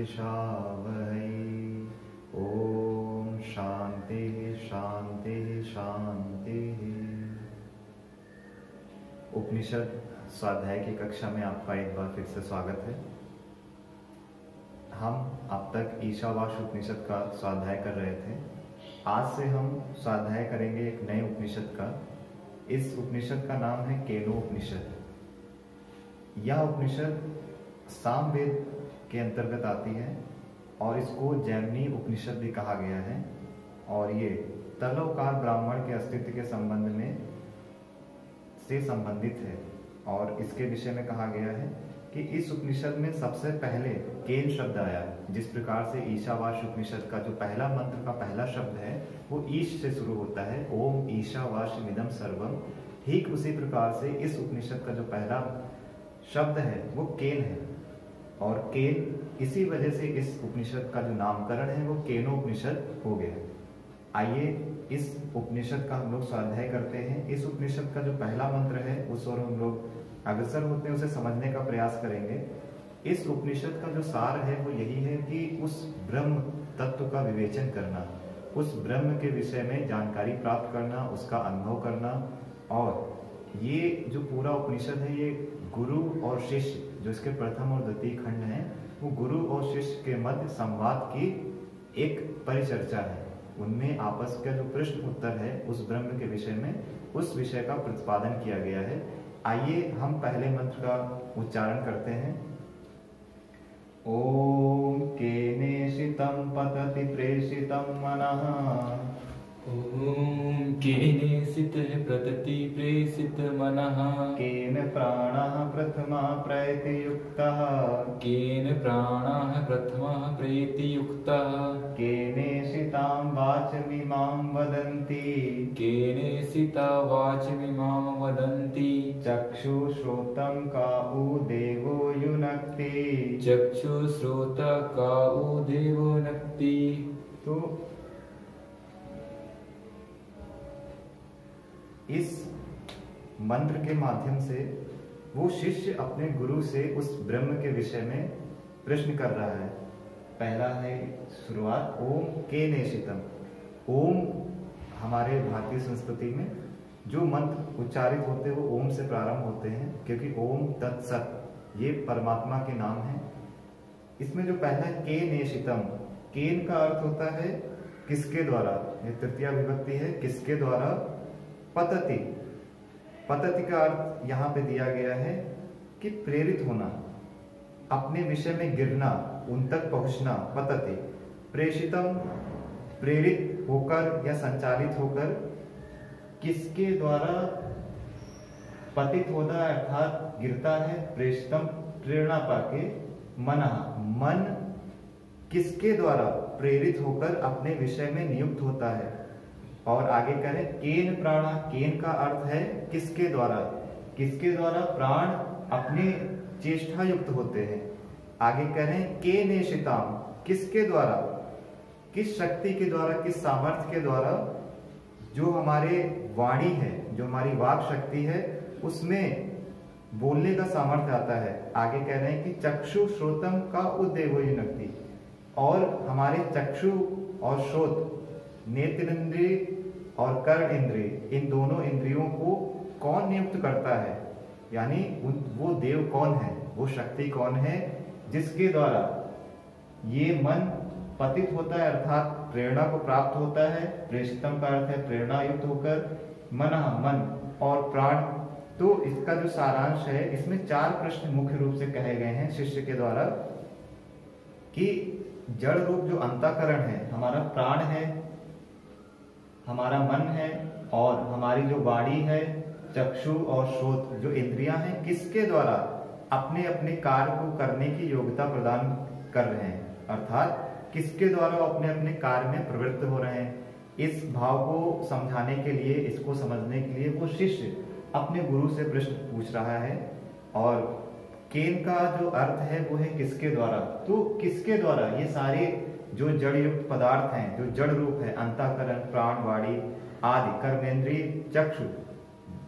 विद्विषावहै। ओम शांति शांति शांति। उपनिषद स्वाध्याय की कक्षा में आपका एक बार फिर से स्वागत है। हम अब तक ईशावास्य उपनिषद का स्वाध्याय कर रहे थे। आज से हम स्वाध्याय करेंगे एक नए उपनिषद का। इस उपनिषद का नाम है केनो उपनिषद। यह उपनिषद सामवेद के अंतर्गत आती है और इसको जैमिनी उपनिषद भी कहा गया है। और ये तलवकार ब्राह्मण के अस्तित्व के संबंध में से संबंधित है। और इसके विषय में कहा गया है कि इस उपनिषद में सबसे पहले केन शब्द आया। जिस प्रकार से ईशावास्य उपनिषद का जो पहला मंत्र का पहला शब्द है वो ईश से शुरू होता है, ओम ईशावास्यमिदं सर्वम। ठीक उसी प्रकार से इस उपनिषद का जो पहला शब्द है वो केन है। और केन इसी वजह से इस उपनिषद का जो नामकरण है वो केनो उपनिषद हो गया। आइए इस उपनिषद का हम लोग स्वाध्याय करते हैं। इस उपनिषद का जो पहला मंत्र है उस ओर हम लोग अग्रसर होते हैं, उसे समझने का प्रयास करेंगे। इस उपनिषद का जो सार है वो यही है कि उस ब्रह्म तत्व का विवेचन करना, उस ब्रह्म के विषय में जानकारी प्राप्त करना, उसका अनुभव करना। और ये जो पूरा उपनिषद है ये गुरु और शिष्य, जो इसके प्रथम और द्वितीय खंड हैं, वो गुरु और शिष्य के मध्य संवाद की एक परिचर्चा है। उनमें आपस का जो प्रश्न उत्तर है उस ब्रह्म के विषय में, उस विषय का प्रतिपादन किया गया है। आइए हम पहले मंत्र का उच्चारण करते हैं। ओम केनेशितं पतति प्रेषितं मनः। ओम केनेषितः पतति प्रेषित मनः। केन प्राणः प्रथमा प्रयतियुक्तः। केन प्राणः प्रथमः प्रेतियुक्तः। केनेषितां वाचमिमां वदन्ति। केनेषिता वाचमिमां वदन्ति। चक्षुश्रोतं का उ देवो युनक्ति। चक्षुश्रोता का उ देवो नक्ति। तो इस मंत्र के माध्यम से वो शिष्य अपने गुरु से उस ब्रह्म के विषय में प्रश्न कर रहा है। पहला है शुरुआत ओम केनेशितम। ओम हमारे भारतीय संस्कृति में जो मंत्र उच्चारित होते हैं वो ओम से प्रारंभ होते हैं, क्योंकि ओम तत्सत ये परमात्मा के नाम है। इसमें जो पहला है केनेशितम, केन का अर्थ होता है किसके द्वारा, ये तृतीया विभक्ति है, किसके द्वारा। पतति, पतति का अर्थ यहाँ पे दिया गया है कि प्रेरित होना, अपने विषय में गिरना, उन तक पहुंचना। पतति प्रेषितम, प्रेरित होकर या संचालित होकर। किसके द्वारा पतित होना अर्थात गिरता है। प्रेषितम प्रेरणा पाके। मना, मन किसके द्वारा प्रेरित होकर अपने विषय में नियुक्त होता है। और आगे करें केन प्राणा, केन का अर्थ है किसके द्वारा, किसके द्वारा प्राण अपने चेष्टा युक्त होते हैं। आगे करें केनेशिताम, किसके द्वारा, किस शक्ति के द्वारा, किस सामर्थ्य के द्वारा, जो हमारे वाणी है, जो हमारी वाक शक्ति है उसमें बोलने का सामर्थ्य आता है। आगे कह रहे हैं कि चक्षु श्रोतम का उद्देवो युनक्ति। और हमारे चक्षु और श्रोत, नेत्रेंद्रिय और कर्ण इंद्रिय, इन दोनों इंद्रियों को कौन नियुक्त करता है, यानी वो देव कौन है, वो शक्ति कौन है जिसके द्वारा ये मन पतित होता है अर्थात प्रेरणा को प्राप्त होता है। प्रेषितम का अर्थ है प्रेरणा युक्त होकर। मनः, मन और प्राण। तो इसका जो सारांश है, इसमें 4 प्रश्न मुख्य रूप से कहे गए हैं शिष्य के द्वारा कि जड़ रूप जो अंतःकरण है, हमारा प्राण है, हमारा मन है, और हमारी जो वाणी है, चक्षु और श्रोत जो इंद्रियां हैं, किसके द्वारा अपने अपने कार्य को करने की योग्यता प्रदान कर रहे हैं, अर्थात किसके द्वारा अपने अपने कार्य में प्रवृत्त हो रहे हैं। इस भाव को समझाने के लिए, इसको समझने के लिए वो शिष्य अपने गुरु से प्रश्न पूछ रहा है। और केन का जो अर्थ है वो है किसके द्वारा। तो किसके द्वारा ये सारे जो जड़ युक्त पदार्थ हैं, जो जड़ रूप है, अंतःकरण, प्राण, वाणी आदि, कर्मेंद्रिय, चक्षु,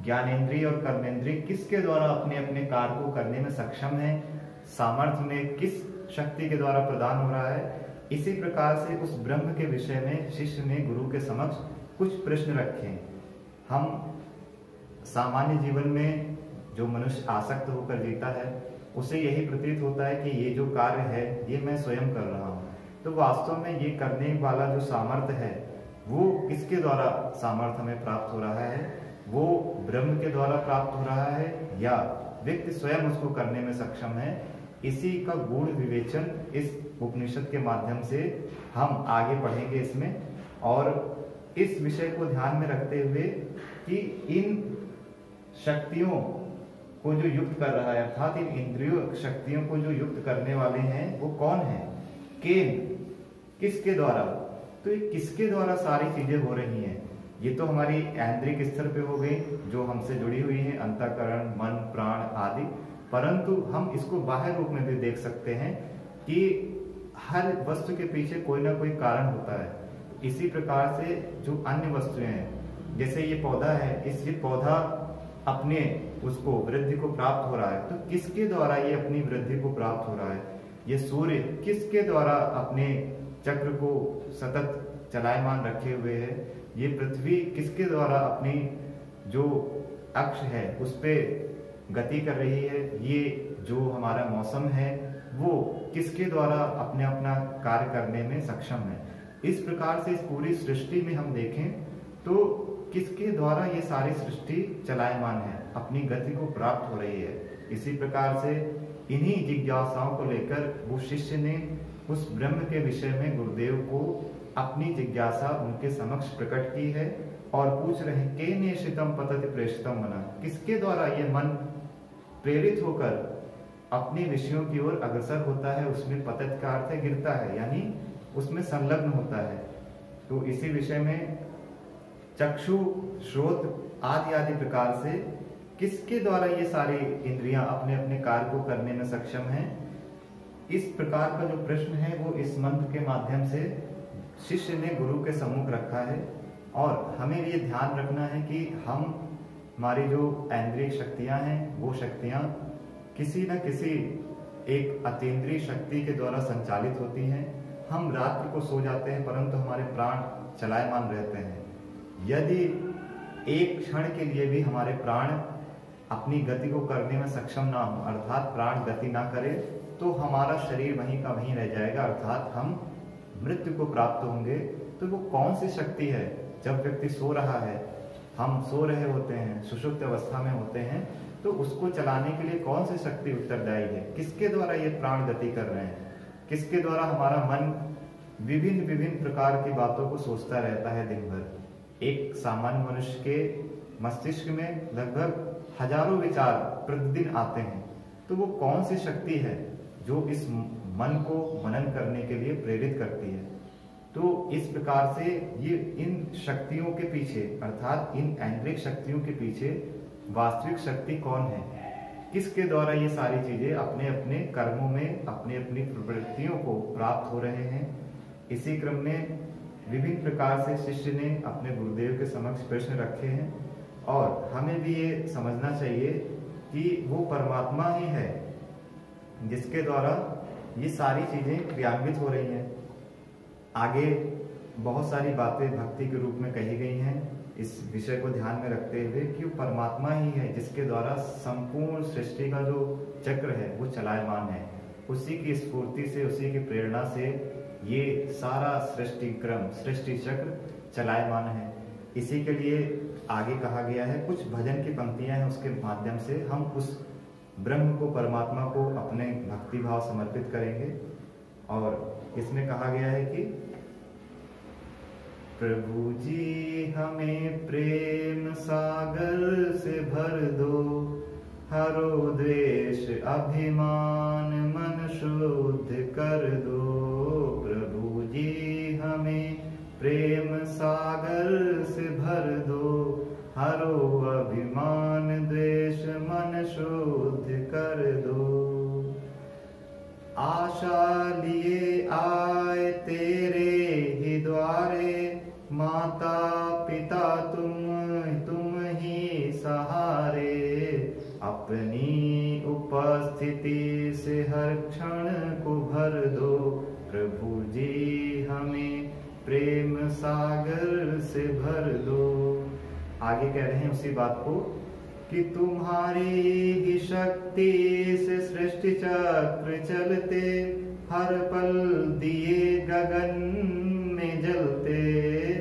ज्ञानेंद्रिय और कर्मेंद्रिय किसके द्वारा अपने अपने कार्य को करने में सक्षम है, सामर्थ्य में किस शक्ति के द्वारा प्रदान हो रहा है। इसी प्रकार से उस ब्रह्म के विषय में शिष्य ने गुरु के समक्ष कुछ प्रश्न रखे। हम सामान्य जीवन में जो मनुष्य आसक्त होकर जीता है उसे यही प्रतीत होता है कि ये जो कार्य है ये मैं स्वयं कर रहा हूँ। तो वास्तव में ये करने वाला जो सामर्थ्य है वो किसके द्वारा सामर्थ्य हमें प्राप्त हो रहा है? वो ब्रह्म के द्वारा प्राप्त हो रहा है या व्यक्ति स्वयं उसको करने में सक्षम है? इसी का गूढ़ विवेचन इस उपनिषद के माध्यम से हम आगे पढ़ेंगे इसमें, और इस विषय को ध्यान में रखते हुए कि इन शक्तियों को जो युक्त कर रहा है, अर्थात इन इंद्रियों शक्तियों को जो युक्त करने वाले हैं वो कौन है? किसके द्वारा? तो ये किसके द्वारा सारी चीजें हो रही हैं? ये तो हमारी ऐन्द्रिक स्तर पे हो गई जो हमसे जुड़ी हुई है, अंतःकरण, मन, प्राण आदि। परंतु हम इसको बाह्य रूप में भी देख सकते हैं कि हर वस्तु के पीछे कोई ना कोई कारण होता है। इसी प्रकार से जो अन्य वस्तुएं हैं, जैसे ये पौधा है, ये पौधा अपने उसको वृद्धि को प्राप्त हो रहा है, तो किसके द्वारा ये अपनी वृद्धि को प्राप्त हो रहा है? ये सूर्य किसके द्वारा अपने चक्र को सतत चलायमान रखे हुए है? ये पृथ्वी किसके द्वारा अपनी जो अक्ष है उस पे गति कर रही है? ये जो हमारा मौसम है वो किसके द्वारा अपने अपना कार्य करने में सक्षम है? इस प्रकार से इस पूरी सृष्टि में हम देखें तो किसके द्वारा ये सारी सृष्टि चलायमान है, अपनी गति को प्राप्त हो रही है। इसी प्रकार से इन्हीं जिज्ञासाओं को लेकर वो शिष्य ने उस ब्रह्म के विषय में गुरुदेव को अपनी जिज्ञासा उनके समक्ष प्रकट की है और पूछ रहे हैं के नेशितम पतति प्रेषितम मना, किसके द्वारा ये मन प्रेरित होकर अपने विषयों की ओर अग्रसर होता है? उसमें पतत का अर्थ है गिरता है, यानी उसमें संलग्न होता है। तो इसी विषय में चक्षु, श्रोत आदि आदि प्रकार से किसके द्वारा ये सारी इंद्रियां अपने अपने कार्य को करने में सक्षम हैं? इस प्रकार का जो प्रश्न है वो इस मंत्र के माध्यम से शिष्य ने गुरु के सम्मुख रखा है। और हमें ये ध्यान रखना है कि हमारी जो ऐन्द्रिय शक्तियां हैं वो शक्तियां किसी न किसी एक अतीन्द्रिय शक्ति के द्वारा संचालित होती हैं। हम रात्रि को सो जाते हैं परंतु हमारे प्राण चलायमान रहते हैं। यदि एक क्षण के लिए भी हमारे प्राण अपनी गति को करने में सक्षम ना हो, अर्थात प्राण गति ना करे, तो हमारा शरीर वहीं का वहीं रह जाएगा, अर्थात हम मृत्यु को प्राप्त होंगे। तो वो कौन सी शक्ति है? जब व्यक्ति सो रहा है, हम सो रहे होते हैं, सुषुप्त अवस्था में होते हैं, तो उसको चलाने के लिए कौन सी शक्ति उत्तरदायी है? किसके द्वारा ये प्राण गति कर रहे हैं? किसके द्वारा हमारा मन विभिन्न विभिन्न प्रकार की बातों को सोचता रहता है दिन भर? एक सामान्य मनुष्य के मस्तिष्क में लगभग हजारों विचार प्रतिदिन आते हैं। तो वो कौन सी शक्ति है जो इस मन को मनन करने के लिए प्रेरित करती है? तो इस प्रकार से ये इन शक्तियों के पीछे, अर्थात इन ऐन्द्रिक शक्तियों के पीछे वास्तविक शक्ति कौन है? किसके द्वारा ये सारी चीजें अपने अपने कर्मों में अपनी अपनी प्रवृत्तियों को प्राप्त हो रहे हैं? इसी क्रम में विभिन्न प्रकार से शिष्य ने अपने गुरुदेव के समक्ष प्रश्न रखे हैं और हमें भी ये समझना चाहिए कि वो परमात्मा ही है जिसके द्वारा ये सारी चीजें क्रियान्वित हो रही हैं। आगे बहुत सारी बातें भक्ति के रूप में कही गई हैं इस विषय को ध्यान में रखते हुए कि वो परमात्मा ही है जिसके द्वारा संपूर्ण सृष्टि का जो चक्र है वो चलायमान है। उसी की स्फूर्ति से, उसी की प्रेरणा से ये सारा सृष्टि क्रम, सृष्टि चक्र चलायमान है। इसी के लिए आगे कहा गया है, कुछ भजन की पंक्तियां हैं, उसके माध्यम से हम उस ब्रह्म को, परमात्मा को अपने भक्ति भाव समर्पित करेंगे। और इसमें कहा गया है कि प्रभु जी हमें प्रेम सागर से भर दो, हरो द्वेष अभिमान मन शुद्ध कर दो। प्रभु जी हमें प्रेम सागर से भर दो, हरो अभिमान द्वेष मन शुद्ध कर दो। आशा लिए आए तेरे ही द्वारे, माता पिता तुम ही सहारे। अपनी उपस्थिति से हर क्षण को भर आगे कह रहे हैं उसी बात को कि तुम्हारी ही शक्ति से सृष्टि चक्र चलते, हर पल दिए गगन में जलते।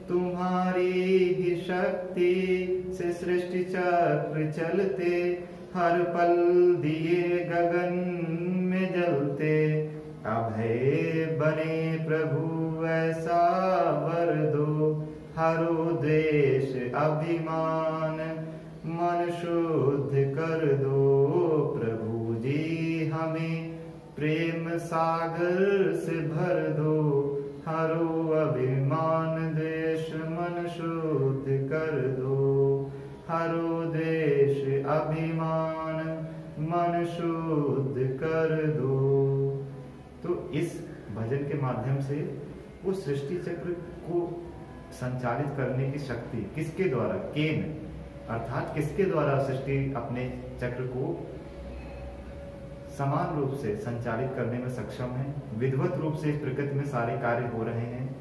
तुम्हारी ही शक्ति से सृष्टि चक्र चलते, हर पल दिए गगन में जलते। अभय बने प्रभु ऐसा वर दो, हरो द्वेष अभिमान मन शुद्ध कर दो। प्रभु जी हमें प्रेम सागर से भर दो, हरो अभिमान द्वेष मन शुद्ध कर दो। हरो द्वेष अभिमान मन शुद्ध कर दो। तो इस भजन के माध्यम से उस सृष्टि चक्र को संचालित करने की शक्ति किसके द्वारा, केन अर्थात किसके द्वारा सृष्टि अपने चक्र को समान रूप से संचालित करने में सक्षम है। विधिवत रूप से इस प्रकृति में सारे कार्य हो रहे हैं।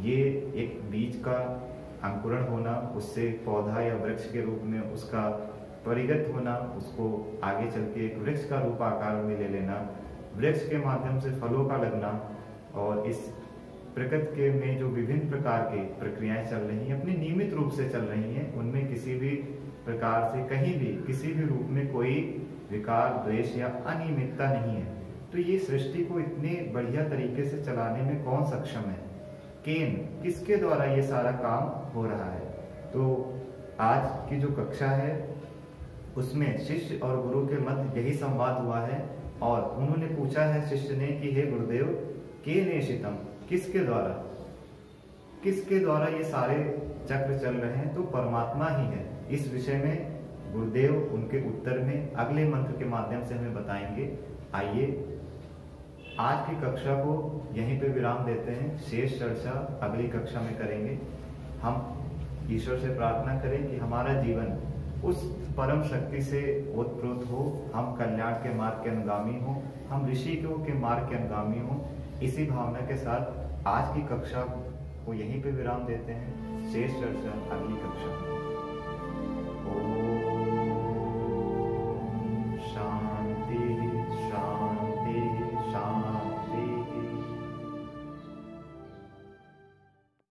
ये एक बीज का अंकुरण होना, उससे पौधा या वृक्ष के रूप में उसका परिगत होना, उसको आगे चल के एक वृक्ष का रूप आकार में ले लेना, वृक्ष के माध्यम से फलों का लगना, और इस प्रकृति के में जो विभिन्न प्रकार की प्रक्रियाएं चल रही हैं अपनी नियमित रूप से चल रही हैं, उनमें किसी भी प्रकार से कहीं भी किसी भी रूप में कोई विकार, द्वेष या अनियमितता नहीं है। तो ये सृष्टि को इतने बढ़िया तरीके से चलाने में कौन सक्षम है? केन, किसके द्वारा ये सारा काम हो रहा है? तो आज की जो कक्षा है उसमें शिष्य और गुरु के मध्य यही संवाद हुआ है, और उन्होंने पूछा है शिष्य ने कि हे गुरुदेव, केनेशितम, किसके द्वारा ये सारे चक्र चल रहे हैं? तो परमात्मा ही है। इस विषय में गुरुदेव उनके उत्तर में अगले मंत्र के माध्यम से हमें बताएंगे। आइए आज की कक्षा को यहीं पे विराम देते हैं, शेष चर्चा अगली कक्षा में करेंगे। हम ईश्वर से प्रार्थना करें कि हमारा जीवन उस परम शक्ति से ओतप्रोत हो, हम कल्याण के मार्ग के अनुगामी हो, हम ऋषियों के मार्ग के अनुगामी हो। इसी भावना के साथ आज की कक्षा को यहीं पे विराम देते हैं, शेष चर्चा अगली कक्षा में।